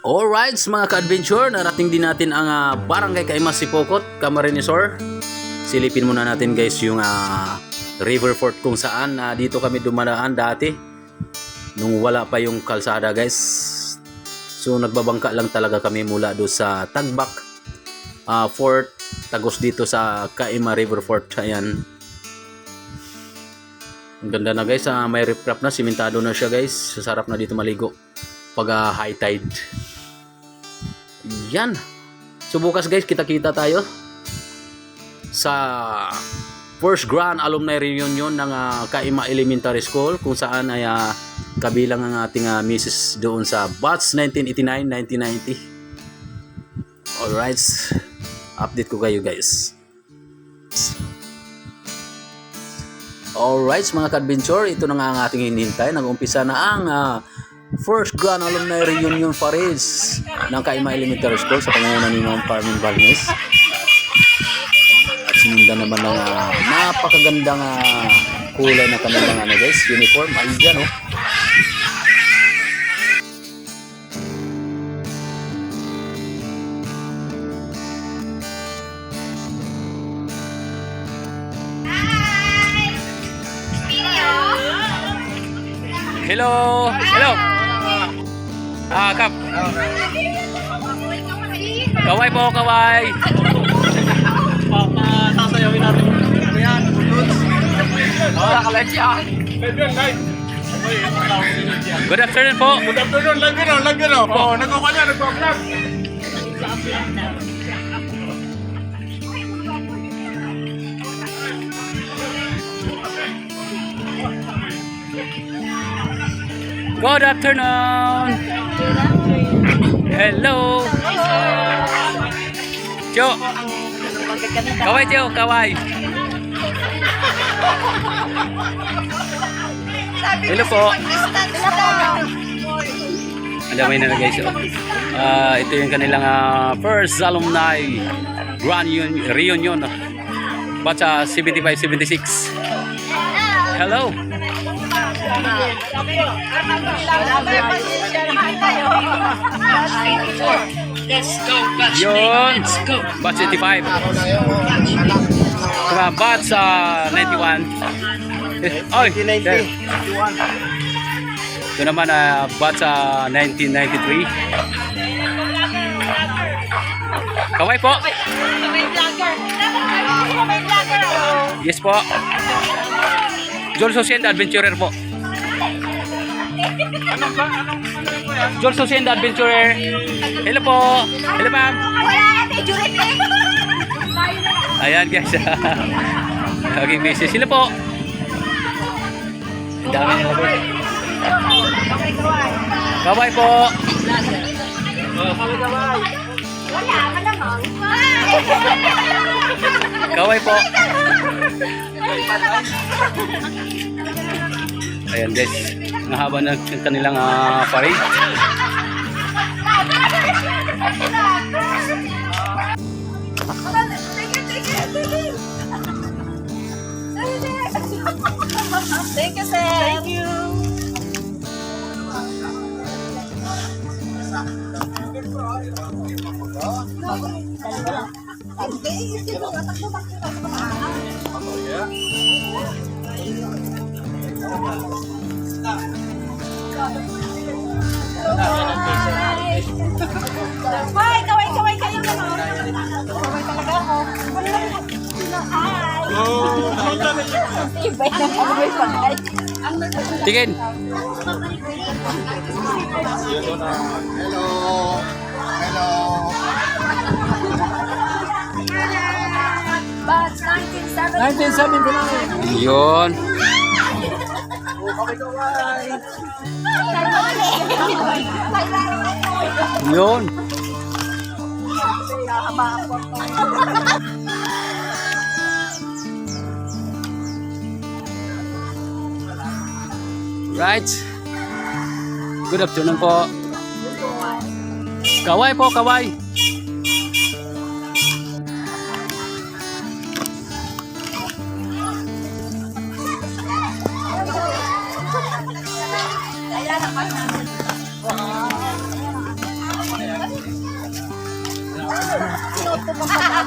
Alright mga ka-adventure, narating din natin ang barangay Kaimas Sipokot, Camarines-Sur. Silipin muna natin guys yung river fort kung saan dito kami dumadaan dati nung wala pa yung kalsada guys. So nagbabangka lang talaga kami mula do sa Tagbak Fort, tagos dito sa Kaima River Fort. Ayan. Ang ganda na guys, may riprap na, simentado na siya guys. Sasarap na dito maligo pag high tide. Yan. So bukas guys, kita-kita tayo sa first grand alumni reunion ng Kaima Elementary School, kung saan ay kabilang ang ating misis doon sa batch 1989-1990. Alright, update ko kayo guys. Alright mga ka-adventure, ito na nga ang ating hinihintay. Nag-umpisa na ang first grand alumni reunion parades ng Kaima Elementary School sa pangunguna ni Ma'am Carmen Balmes. At sinundan naman ng napakagandang kulay na kanilang guys, uniform. Ayan oh. Hello! Hello! Kap! Kaway po, kaway! Sasayawin natin. Ayan, Good afternoon po! good afternoon, lagyan o. Oo, nagkukulya, nagkukulya. Good afternoon! Hello! Cho! Kaway, Cho! Kaway! Hello po! Alamay na guys. Ito yung kanilang first alumni grand reunion. Batch 75-76. Hello! Let's go, batch Yun! Let's go. Batch 85. Batch 91. Oy! there. Ito naman batch 1993. Kaway po! Yes po! Joel Social Adventurer po. Joel Social Adventurer. Hello po. Hello ma'am. Ayan guys. Laging busy sila po. Ang dami nila po. Bye-bye po. Kaway po. Ayan guys, ang haba ng kanilang parade. Thank you, sir. Thank you. Hi, kaway kayo na. Kaway talaga ako. Hi. Ibay na kaway pagay. Tingin. Hello. Hello. Batch 1979. Yun. Yun. Right. Good afternoon po. Kaway po, kaway. Sinuto pa pa.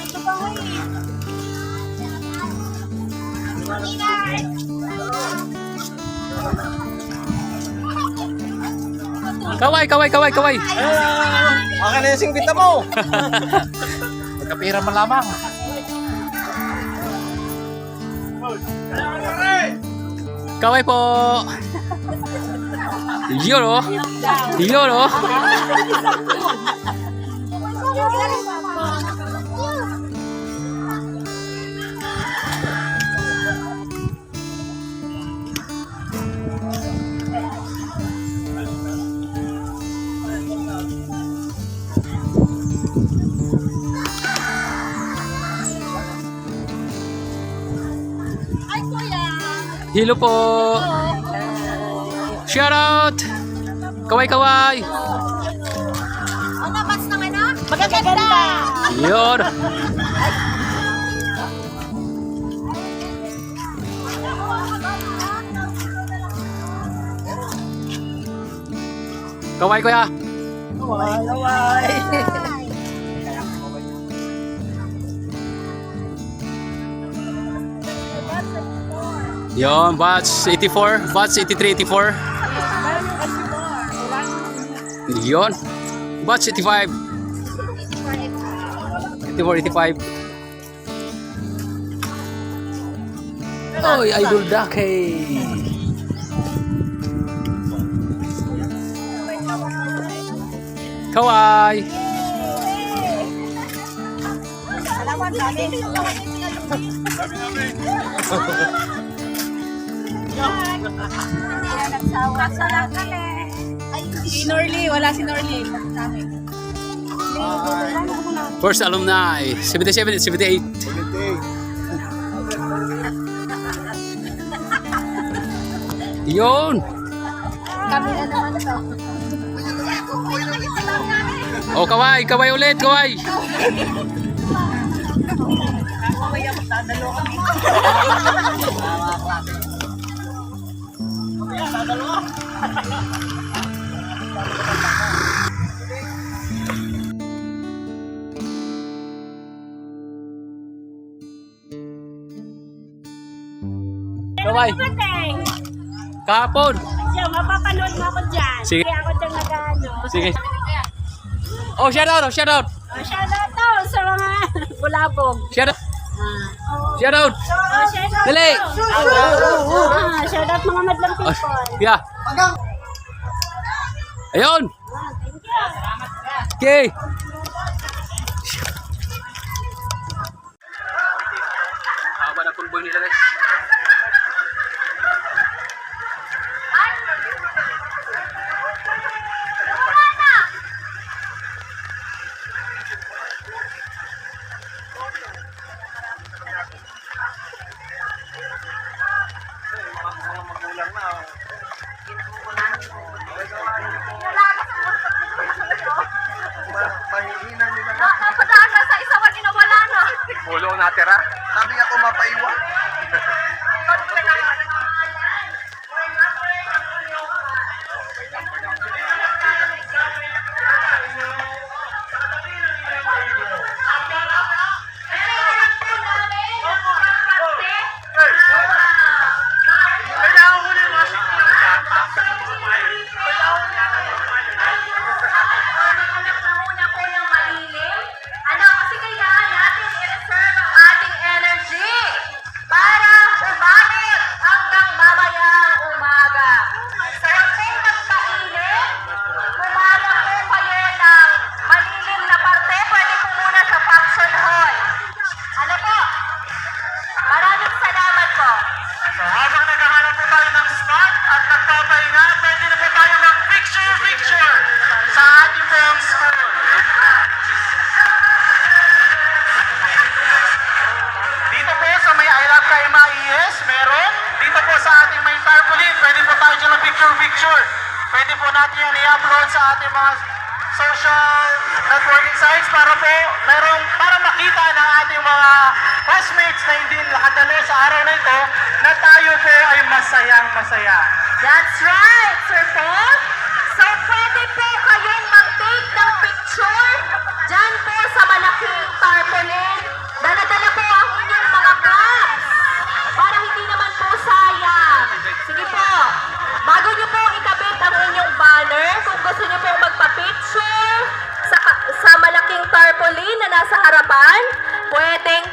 Ito pa nga eh. Kaway, kaway, kaway, kaway. Akin na yung singbita mo. Magkapira man lamang. Kaway po. Yun oh. Yun oh. Ay, kuya. Hello po. Shout out. Kaway, kaway. Ano, bats naman na? Magaganda. Yun. Kaway, kuya. Laway. Yun, batch 84, batch 83, 84. Yun. Batch 85. 84, 85. Oy, Idol Dake. Kawai. Salamat dami. Nagsawa sa si Norly, wala si Norly. First alumni, 77, 78. Yun. Kami na naman to. Oh, kaway, kaway ulit, kaway. Kaya magdadalo kami. Kaway. Kahapon. Siya, mapapanood mo ako dyan. Sige. Kaya ako dyan nag-ano. Sige. Oh, shout out, shout out. Shout out to sa mga bulabog. Shout out. Shout out. Shout out Dali. shout out mga madlang Oh, people. yeah. Ayun. Okay. Haba na convoy nila guys. Mahihinan nila na. Napadaan na sa isa wag inawala na. Ulo natira. Sabi nga ko mapaiwa. Ano, kasi kailangan natin i-reserve ang ating energy para umamit hanggang mamayang umaga. Sa ating magkainit, kumalang po kayo ng malilim na parte, pwede po muna sa function hall. Ano po? Maraming salamat po. So habang naghahanap po tayo ng spot at nagpapahinga, pwede na po tayo mag-picture sa ating pong school. Dito po sa may I Love Kaima ES, meron. Dito po sa ating may tarpaulin, pwede po tayo dyan mag-picture. Pwede po natin yan i-upload sa ating mga social networking sites para po para makita ng ating mga classmates na hindi nakadalo sa araw na ito na tayo po ay masayang masaya. That's right, Sir Paul. So, pwede po kayong mag-take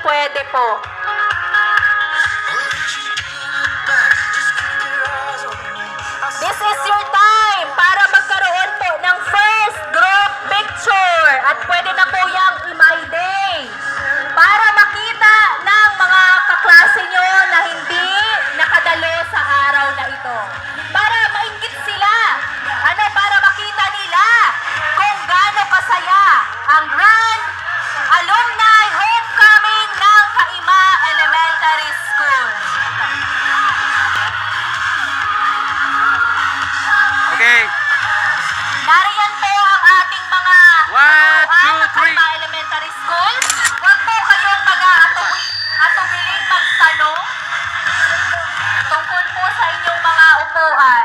pwede po. This is your time para magkaroon po ng first group picture at pwede na po yung i-my day para makita ng mga kaklase nyo na hindi nakadalo sa araw na ito. Para mainggit sila, para makita nila kung gaano kasaya ang Grand Alumni Homecoming ng Kaima Elementary School. Okay. Nariyan po ang ating mga 1, 2, 3. Kaima Elementary School. Huwag po kayong mag-atubiling magtanong tungkol po sa inyong mga upuan.